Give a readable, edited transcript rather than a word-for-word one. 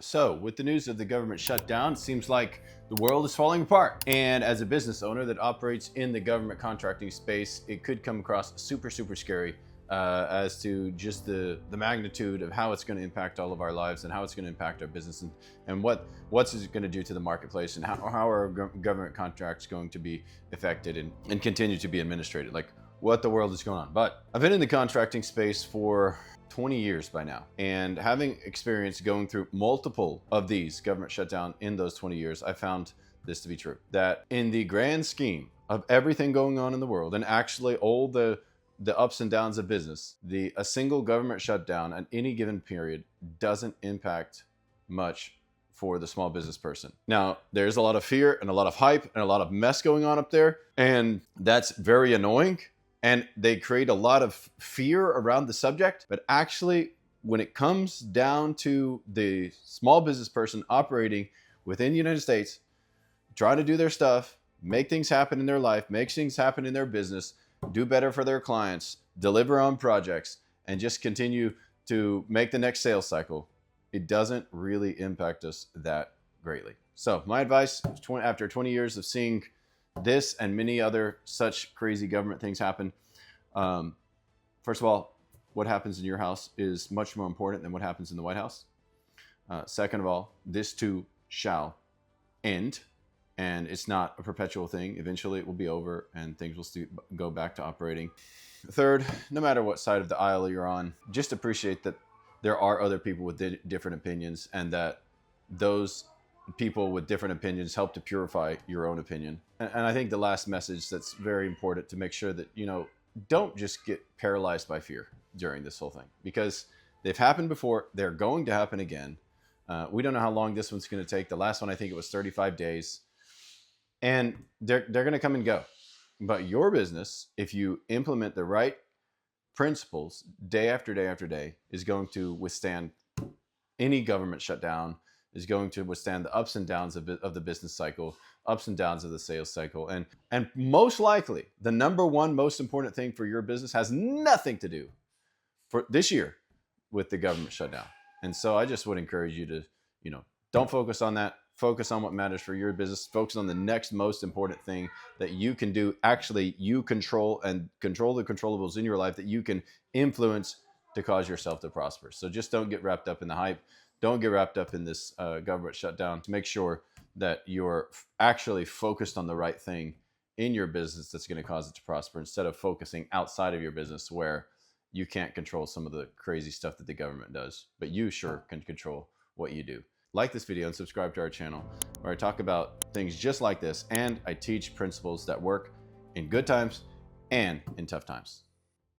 So, with the news of the government shutdown, it seems like the world is falling apart. And as a business owner that operates in the government contracting space, it could come across super scary as to just the magnitude of how it's going to impact all of our lives and how it's going to impact our business and what's it going to do to the marketplace and how are government contracts going to be affected and continue to be administrated, like what the world is going on. But I've been in the contracting space for 20 years by now, and having experience going through multiple of these government shutdown in those 20 years, I found this to be true, that in the grand scheme of everything going on in the world and actually all the ups and downs of business, a single government shutdown at any given period doesn't impact much for the small business person. Now, there's a lot of fear and a lot of hype and a lot of mess going on up there, and that's very annoying. And they create a lot of fear around the subject. But actually, when it comes down to the small business person operating within the United States, trying to do their stuff, make things happen in their life, make things happen in their business, do better for their clients, deliver on projects, and just continue to make the next sales cycle, it doesn't really impact us that greatly. So my advice, after 20 years of seeing this and many other such crazy government things happen. First of all, what happens in your house is much more important than what happens in the White House. Second of all, this too shall end, and it's not a perpetual thing. Eventually it will be over and things will go back to operating. Third, no matter what side of the aisle you're on, just appreciate that there are other people with different opinions, and that those people with different opinions help to purify your own opinion. And I think the last message that's very important to make sure that, don't just get paralyzed by fear during this whole thing, because they've happened before. They're going to happen again. We don't know how long this one's going to take. The last one, I think it was 35 days, and they're going to come and go. But your business, if you implement the right principles day after day after day, is going to withstand any government shutdown, is going to withstand the ups and downs of the business cycle, ups and downs of the sales cycle. And most likely, the number one most important thing for your business has nothing to do for this year with the government shutdown. And so I just would encourage you to, don't focus on that. Focus on what matters for your business. Focus on the next most important thing that you can do. Actually, you control the controllables in your life that you can influence to cause yourself to prosper. So just don't get wrapped up in the hype. Don't get wrapped up in this government shutdown. To make sure that you're actually focused on the right thing in your business that's going to cause it to prosper, instead of focusing outside of your business where you can't control some of the crazy stuff that the government does, but you sure can control what you do. Like this video and subscribe to our channel, where I talk about things just like this, and I teach principles that work in good times and in tough times.